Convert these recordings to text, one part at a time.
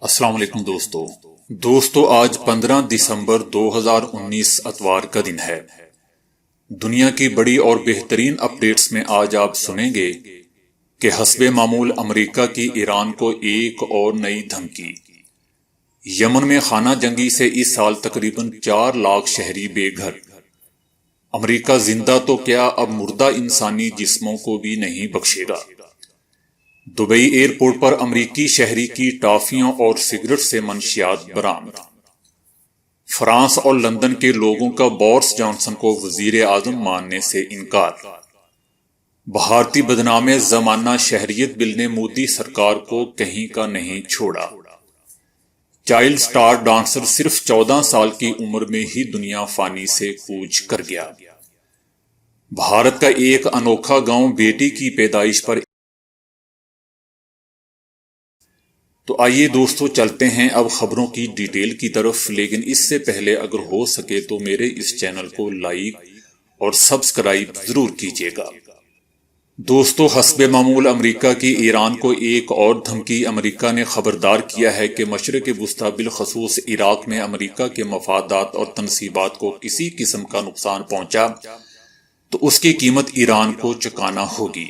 السلام علیکم دوستو آج 15 دسمبر 2019 اتوار کا دن ہے۔ دنیا کی بڑی اور بہترین اپڈیٹس میں آج آپ سنیں گے کہ حسب معمول امریکہ کی ایران کو ایک اور نئی دھمکی۔ یمن میں خانہ جنگی سے اس سال تقریباً 4 لاکھ شہری بے گھر۔ امریکہ زندہ تو کیا اب مردہ انسانی جسموں کو بھی نہیں بخشے گا۔ دبئی ایئرپورٹ پر امریکی شہری کی ٹافیوں اور سگریٹ سے منشیات برآمد۔ فرانس اور لندن کے لوگوں کا بورس جانسن کو وزیر اعظم ماننے سے انکار۔ بھارتی بدنام زمانہ شہریت بل نے مودی سرکار کو کہیں کا نہیں چھوڑا۔ چائلڈ سٹار ڈانسر صرف 14 سال کی عمر میں ہی دنیا فانی سے کوچ کر گیا۔ بھارت کا ایک انوکھا گاؤں بیٹی کی پیدائش پر۔ تو آئیے دوستو چلتے ہیں اب خبروں کی ڈیٹیل کی طرف، لیکن اس سے پہلے اگر ہو سکے تو میرے اس چینل کو لائک اور سبسکرائب ضرور کیجیے گا۔ دوستو حسب معمول امریکہ کی ایران کو ایک اور دھمکی۔ امریکہ نے خبردار کیا ہے کہ مشرق وسطی بالخصوص عراق میں امریکہ کے مفادات اور تنصیبات کو کسی قسم کا نقصان پہنچا تو اس کی قیمت ایران کو چکانا ہوگی،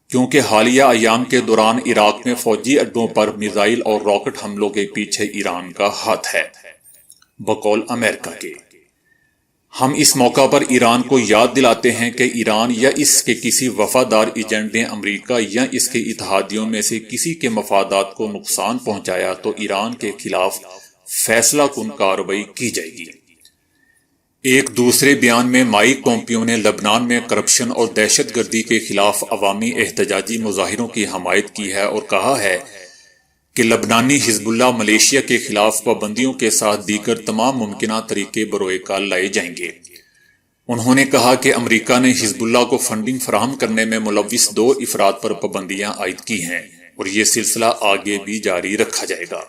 کیونکہ حالیہ ایام کے دوران عراق میں فوجی اڈوں پر میزائل اور راکٹ حملوں کے پیچھے ایران کا ہاتھ ہے، بقول امریکہ کے۔ ہم اس موقع پر ایران کو یاد دلاتے ہیں کہ ایران یا اس کے کسی وفادار ایجنٹ نے امریکہ یا اس کے اتحادیوں میں سے کسی کے مفادات کو نقصان پہنچایا تو ایران کے خلاف فیصلہ کن کارروائی کی جائے گی۔ ایک دوسرے بیان میں مائک پومپیو نے لبنان میں کرپشن اور دہشت گردی کے خلاف عوامی احتجاجی مظاہروں کی حمایت کی ہے اور کہا ہے کہ لبنانی حزب اللہ ملیشیا کے خلاف پابندیوں کے ساتھ دیگر تمام ممکنہ طریقے بروئے کار لائے جائیں گے۔ انہوں نے کہا کہ امریکہ نے حزب اللہ کو فنڈنگ فراہم کرنے میں ملوث 2 افراد پر پابندیاں عائد کی ہیں اور یہ سلسلہ آگے بھی جاری رکھا جائے گا۔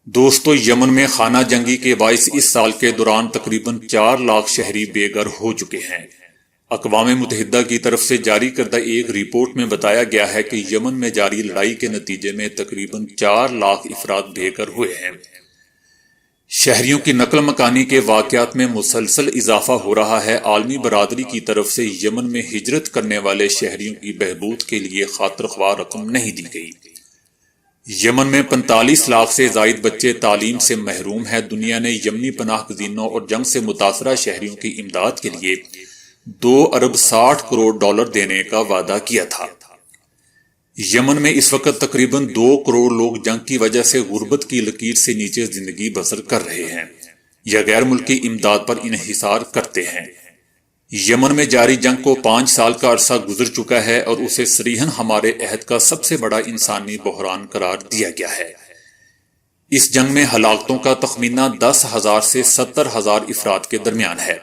دوستو یمن میں خانہ جنگی کے باعث اس سال کے دوران تقریباً 4 لاکھ شہری بے گھر ہو چکے ہیں۔ اقوام متحدہ کی طرف سے جاری کردہ ایک رپورٹ میں بتایا گیا ہے کہ یمن میں جاری لڑائی کے نتیجے میں تقریباً 4 لاکھ افراد بے گھر ہوئے ہیں۔ شہریوں کی نقل مکانی کے واقعات میں مسلسل اضافہ ہو رہا ہے۔ عالمی برادری کی طرف سے یمن میں ہجرت کرنے والے شہریوں کی بہبود کے لیے خاطر خواہ رقم نہیں دی گئی۔ یمن میں 45 لاکھ سے زائد بچے تعلیم سے محروم ہیں۔ دنیا نے یمنی پناہ گزینوں اور جنگ سے متاثرہ شہریوں کی امداد کے لیے 2 ارب 60 کروڑ ڈالر دینے کا وعدہ کیا تھا۔ یمن میں اس وقت تقریباً 2 کروڑ لوگ جنگ کی وجہ سے غربت کی لکیر سے نیچے زندگی بسر کر رہے ہیں یا غیر ملکی امداد پر انحصار کرتے ہیں۔ یمن میں جاری جنگ کو 5 سال کا عرصہ گزر چکا ہے اور اسے صریحاً ہمارے عہد کا سب سے بڑا انسانی بحران قرار دیا گیا ہے۔ اس جنگ میں ہلاکتوں کا تخمینہ 10,000 سے 70,000 افراد کے درمیان ہے،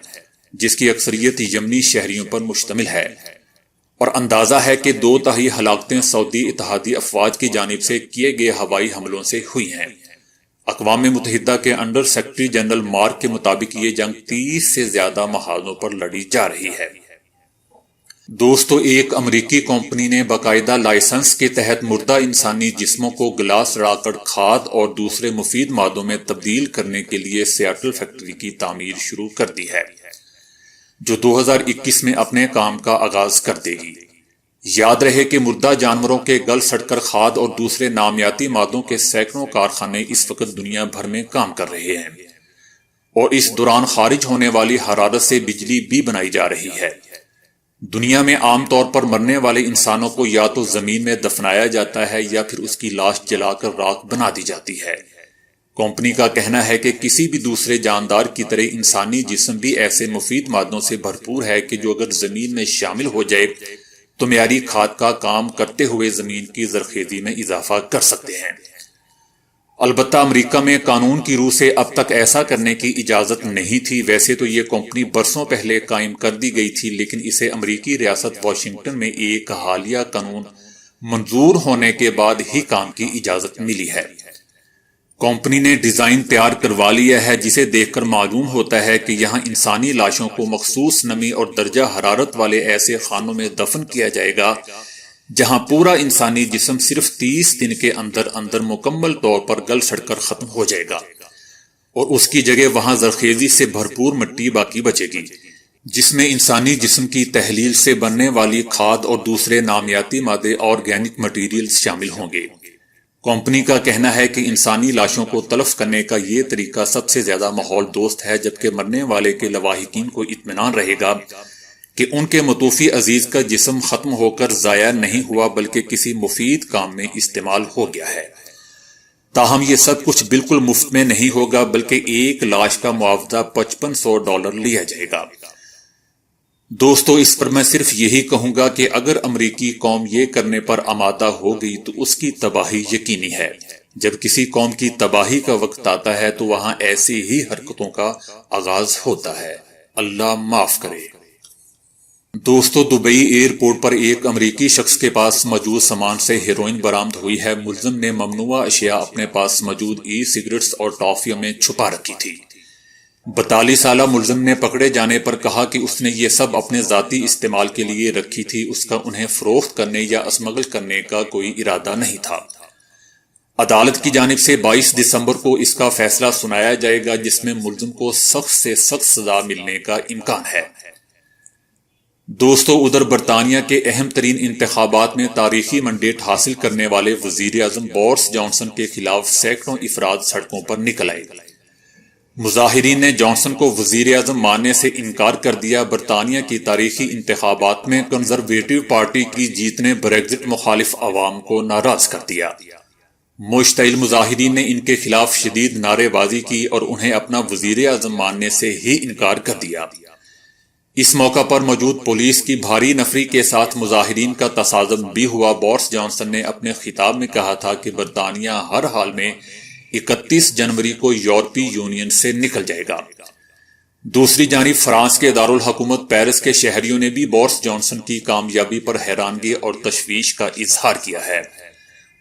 جس کی اکثریت یمنی شہریوں پر مشتمل ہے، اور اندازہ ہے کہ 2/3 ہلاکتیں سعودی اتحادی افواج کی جانب سے کیے گئے ہوائی حملوں سے ہوئی ہیں۔ اقوام متحدہ کے انڈر سیکرٹری جنرل مارک کے مطابق یہ جنگ 30 سے زیادہ محاذوں پر لڑی جا رہی ہے۔ دوستو ایک امریکی کمپنی نے باقاعدہ لائسنس کے تحت مردہ انسانی جسموں کو گلاس لڑا کر کھاد اور دوسرے مفید مادوں میں تبدیل کرنے کے لیے سیاٹل فیکٹری کی تعمیر شروع کر دی ہے، جو 2021 میں اپنے کام کا آغاز کر دے گی۔ یاد رہے کہ مردہ جانوروں کے گل سڑ کر کھاد اور دوسرے نامیاتی مادوں کے سینکڑوں کارخانے اس وقت دنیا بھر میں کام کر رہے ہیں، اور اس دوران خارج ہونے والی حرارت سے بجلی بھی بنائی جا رہی ہے۔ دنیا میں عام طور پر مرنے والے انسانوں کو یا تو زمین میں دفنایا جاتا ہے یا پھر اس کی لاش جلا کر راکھ بنا دی جاتی ہے۔ کمپنی کا کہنا ہے کہ کسی بھی دوسرے جاندار کی طرح انسانی جسم بھی ایسے مفید مادوں سے بھرپور ہے کہ جو اگر زمین میں شامل ہو جائے تو معیاری کھاد کا کام کرتے ہوئے زمین کی زرخیزی میں اضافہ کر سکتے ہیں۔ البتہ امریکہ میں قانون کی روح سے اب تک ایسا کرنے کی اجازت نہیں تھی۔ ویسے تو یہ کمپنی برسوں پہلے قائم کر دی گئی تھی، لیکن اسے امریکی ریاست واشنگٹن میں ایک حالیہ قانون منظور ہونے کے بعد ہی کام کی اجازت ملی ہے۔ کمپنی نے ڈیزائن تیار کروا لیا ہے، جسے دیکھ کر معلوم ہوتا ہے کہ یہاں انسانی لاشوں کو مخصوص نمی اور درجہ حرارت والے ایسے خانوں میں دفن کیا جائے گا جہاں پورا انسانی جسم صرف 30 دن کے اندر اندر مکمل طور پر گل سڑ کر ختم ہو جائے گا اور اس کی جگہ وہاں زرخیزی سے بھرپور مٹی باقی بچے گی، جس میں انسانی جسم کی تحلیل سے بننے والی کھاد اور دوسرے نامیاتی مادے آرگینک مٹیریلز شامل ہوں گے۔ کمپنی کا کہنا ہے کہ انسانی لاشوں کو تلف کرنے کا یہ طریقہ سب سے زیادہ ماحول دوست ہے، جبکہ مرنے والے کے لواحقین کو اطمینان رہے گا کہ ان کے متوفی عزیز کا جسم ختم ہو کر ضائع نہیں ہوا بلکہ کسی مفید کام میں استعمال ہو گیا ہے۔ تاہم یہ سب کچھ بالکل مفت میں نہیں ہوگا، بلکہ ایک لاش کا معاوضہ $5500 لیا جائے گا۔ دوستو، اس پر میں صرف یہی کہوں گا کہ اگر امریکی قوم یہ کرنے پر آمادہ ہو گئی تو اس کی تباہی یقینی ہے۔ جب کسی قوم کی تباہی کا وقت آتا ہے تو وہاں ایسی ہی حرکتوں کا آغاز ہوتا ہے۔ اللہ معاف کرے۔ دوستو، دبئی ایئرپورٹ پر ایک امریکی شخص کے پاس موجود سامان سے ہیروئن برآمد ہوئی ہے۔ ملزم نے ممنوعہ اشیاء اپنے پاس موجود ای سگریٹس اور ٹافیوں میں چھپا رکھی تھی۔ 42 سالہ ملزم نے پکڑے جانے پر کہا کہ اس نے یہ سب اپنے ذاتی استعمال کے لیے رکھی تھی، اس کا انہیں فروخت کرنے یا اسمگل کرنے کا کوئی ارادہ نہیں تھا۔ عدالت کی جانب سے 22 دسمبر کو اس کا فیصلہ سنایا جائے گا، جس میں ملزم کو سخت سے سخت سزا ملنے کا امکان ہے۔ دوستو، ادھر برطانیہ کے اہم ترین انتخابات میں تاریخی منڈیٹ حاصل کرنے والے وزیر اعظم بورس جانسن کے خلاف سینکڑوں افراد سڑکوں پر نکل آئے۔ مظاہرین نے جانسن کو وزیر اعظم ماننے سے انکار کر دیا۔ برطانیہ کی تاریخی انتخابات میں کنزرویٹو پارٹی کی جیت نے بریگزٹ مخالف عوام کو ناراض کر دیا۔ مشتعل مظاہرین نے ان کے خلاف شدید نعرے بازی کی اور انہیں اپنا وزیر اعظم ماننے سے ہی انکار کر دیا۔ اس موقع پر موجود پولیس کی بھاری نفری کے ساتھ مظاہرین کا تصادم بھی ہوا۔ بورس جانسن نے اپنے خطاب میں کہا تھا کہ برطانیہ ہر حال میں 31 جنوری کو یورپی یونین سے نکل جائے گا۔ دوسری جانب فرانس کے دارالحکومت پیرس کے شہریوں نے بھی بورس جانسن کی کامیابی پر حیرانگی اور تشویش کا اظہار کیا ہے۔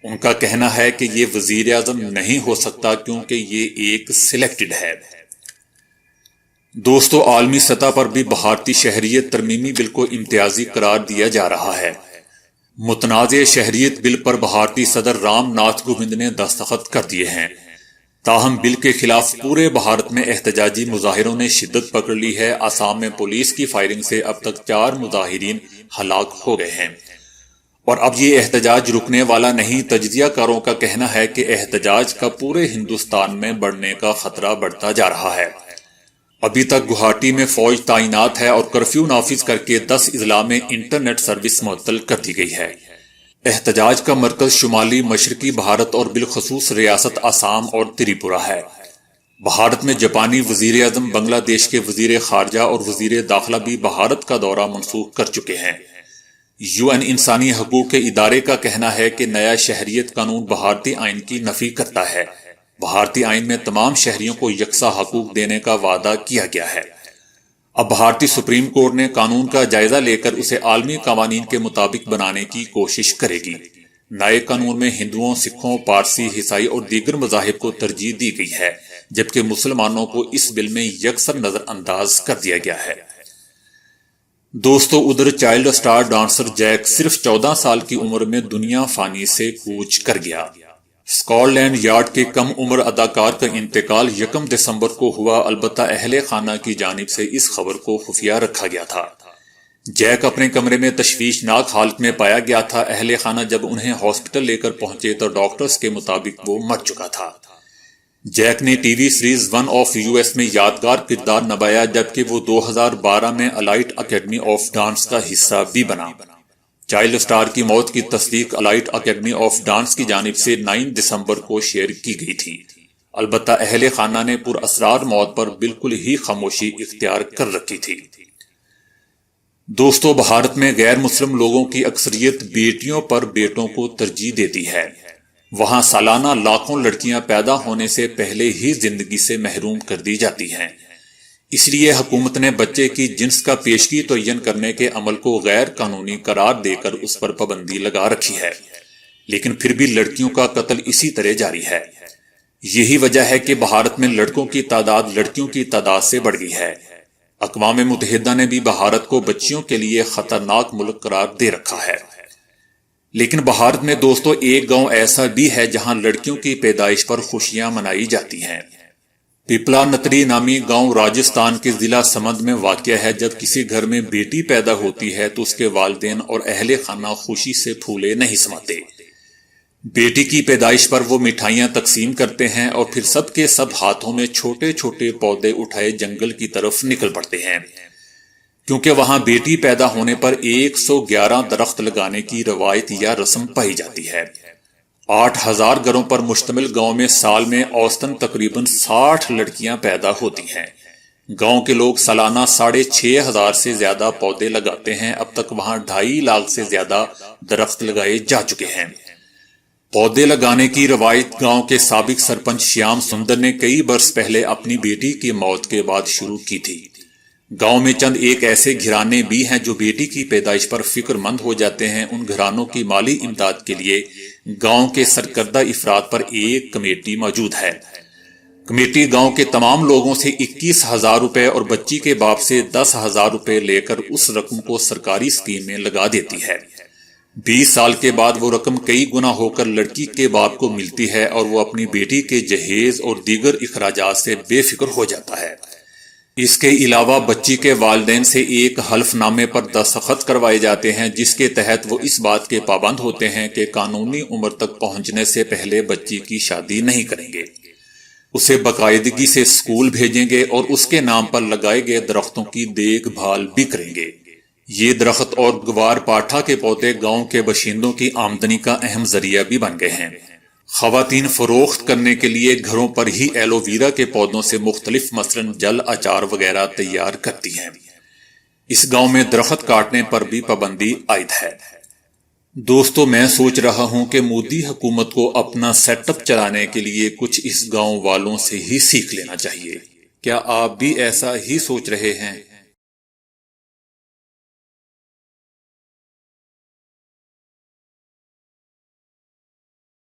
ان کا کہنا ہے کہ یہ وزیر اعظم نہیں ہو سکتا کیونکہ یہ ایک سلیکٹڈ ہے۔ دوستو، عالمی سطح پر بھی بھارتی شہریت ترمیمی بل کو امتیازی قرار دیا جا رہا ہے۔ متنازع شہریت بل پر بھارتی صدر رام ناتھ کووند نے دستخط کر دیے ہیں۔ تاہم بل کے خلاف پورے بھارت میں احتجاجی مظاہروں نے شدت پکڑ لی ہے۔ آسام میں پولیس کی فائرنگ سے اب تک 4 مظاہرین ہلاک ہو گئے ہیں اور اب یہ احتجاج رکنے والا نہیں۔ تجزیہ کاروں کا کہنا ہے کہ احتجاج کا پورے ہندوستان میں بڑھنے کا خطرہ بڑھتا جا رہا ہے۔ ابھی تک گوہاٹی میں فوج تعینات ہے اور کرفیو نافذ کر کے 10 اضلاع میں انٹرنیٹ سروس معطل کر دی گئی ہے۔ احتجاج کا مرکز شمالی مشرقی بھارت اور بالخصوص ریاست آسام اور تریپورہ ہے۔ بھارت میں جاپانی وزیر اعظم، بنگلہ دیش کے وزیر خارجہ اور وزیر داخلہ بھی بھارت کا دورہ منسوخ کر چکے ہیں۔ UN انسانی حقوق کے ادارے کا کہنا ہے کہ نیا شہریت قانون بھارتی آئین کی نفی کرتا ہے۔ بھارتی آئین میں تمام شہریوں کو یکساں حقوق دینے کا وعدہ کیا گیا ہے۔ اب بھارتی سپریم کورٹ نے قانون کا جائزہ لے کر اسے عالمی قوانین کے مطابق بنانے کی کوشش کرے گی۔ نئے قانون میں ہندوؤں، سکھوں، پارسی، عیسائی اور دیگر مذاہب کو ترجیح دی گئی ہے، جبکہ مسلمانوں کو اس بل میں یکسر نظر انداز کر دیا گیا ہے۔ دوستو، ادھر چائلڈ اسٹار ڈانسر جیک صرف 14 سال کی عمر میں دنیا فانی سے کوچ کر گیا۔ اسکاٹ لینڈ یارڈ کے کم عمر اداکار کا انتقال 1 دسمبر کو ہوا، البتہ اہل خانہ کی جانب سے اس خبر کو خفیہ رکھا گیا تھا۔ جیک اپنے کمرے میں تشویشناک حالت میں پایا گیا تھا۔ اہل خانہ جب انہیں ہاسپٹل لے کر پہنچے تو ڈاکٹرز کے مطابق وہ مر چکا تھا۔ جیک نے T V series one of US میں یادگار کردار نبھایا، جبکہ وہ 2012 میں الائٹ اکیڈمی آف ڈانس کا حصہ بھی بنا۔ چائلڈ اسٹار کی موت کی تصدیق الائٹ اکیڈمی آف ڈانس کی جانب سے 9 دسمبر کو شیئر کی گئی تھی، البتہ اہل خانہ نے پر اسرار موت پر بالکل ہی خاموشی اختیار کر رکھی تھی۔ دوستو، بھارت میں غیر مسلم لوگوں کی اکثریت بیٹیوں پر بیٹوں کو ترجیح دیتی ہے۔ وہاں سالانہ لاکھوں لڑکیاں پیدا ہونے سے پہلے ہی زندگی سے محروم کر دی جاتی ہیں۔ اس لیے حکومت نے بچے کی جنس کا پیشگی تعین کرنے کے عمل کو غیر قانونی قرار دے کر اس پر پابندی لگا رکھی ہے، لیکن پھر بھی لڑکیوں کا قتل اسی طرح جاری ہے۔ یہی وجہ ہے کہ بھارت میں لڑکوں کی تعداد لڑکیوں کی تعداد سے بڑھ گئی ہے۔ اقوام متحدہ نے بھی بھارت کو بچیوں کے لیے خطرناک ملک قرار دے رکھا ہے۔ لیکن بھارت میں دوستو ایک گاؤں ایسا بھی ہے جہاں لڑکیوں کی پیدائش پر خوشیاں منائی جاتی ہیں۔ پیپلا نتری نامی گاؤں راجستھان کے ضلع سمند میں واقع ہے۔ جب کسی گھر میں بیٹی پیدا ہوتی ہے تو اس کے والدین اور اہل خانہ خوشی سے پھولے نہیں سماتے۔ بیٹی کی پیدائش پر وہ مٹھائیاں تقسیم کرتے ہیں اور پھر سب کے سب ہاتھوں میں چھوٹے چھوٹے پودے اٹھائے جنگل کی طرف نکل پڑتے ہیں، کیونکہ وہاں بیٹی پیدا ہونے پر 111 درخت لگانے کی روایت یا رسم پائی جاتی ہے۔ 8000 گھروں پر مشتمل گاؤں میں سال میں اوسطاً تقریباً 60 لڑکیاں پیدا ہوتی ہیں۔ گاؤں کے لوگ سالانہ 6500 سے زیادہ پودے لگاتے ہیں۔ اب تک وہاں 2.5 لاکھ سے زیادہ درخت لگائے جا چکے ہیں۔ پودے لگانے کی روایت گاؤں کے سابق سرپنچ شیام سندر نے کئی برس پہلے اپنی بیٹی کی موت کے بعد شروع کی تھی۔ گاؤں میں چند ایک ایسے گھرانے بھی ہیں جو بیٹی کی پیدائش پر فکر مند ہو جاتے ہیں۔ ان گھرانوں کی مالی امداد کے لیے گاؤں کے سرکردہ افراد پر ایک کمیٹی موجود ہے۔ کمیٹی گاؤں کے تمام لوگوں سے 21,000 روپے اور بچی کے باپ سے 10,000 روپے لے کر اس رقم کو سرکاری اسکیم میں لگا دیتی ہے۔ 20 سال کے بعد وہ رقم کئی گنا ہو کر لڑکی کے باپ کو ملتی ہے اور وہ اپنی بیٹی کے جہیز اور دیگر اخراجات سے بے فکر ہو جاتا ہے۔ اس کے علاوہ بچی کے والدین سے ایک حلف نامے پر دستخط کروائے جاتے ہیں جس کے تحت وہ اس بات کے پابند ہوتے ہیں کہ قانونی عمر تک پہنچنے سے پہلے بچی کی شادی نہیں کریں گے، اسے باقاعدگی سے اسکول بھیجیں گے اور اس کے نام پر لگائے گئے درختوں کی دیکھ بھال بھی کریں گے۔ یہ درخت اور گوار پاٹھا کے پودے گاؤں کے باشندوں کی آمدنی کا اہم ذریعہ بھی بن گئے ہیں۔ خواتین فروخت کرنے کے لیے گھروں پر ہی ایلو ویرا کے پودوں سے مختلف مثلاً جل اچار وغیرہ تیار کرتی ہیں۔ اس گاؤں میں درخت کاٹنے پر بھی پابندی عائد ہے۔ دوستو میں سوچ رہا ہوں کہ مودی حکومت کو اپنا سیٹ اپ چلانے کے لیے کچھ اس گاؤں والوں سے ہی سیکھ لینا چاہیے۔ کیا آپ بھی ایسا ہی سوچ رہے ہیں؟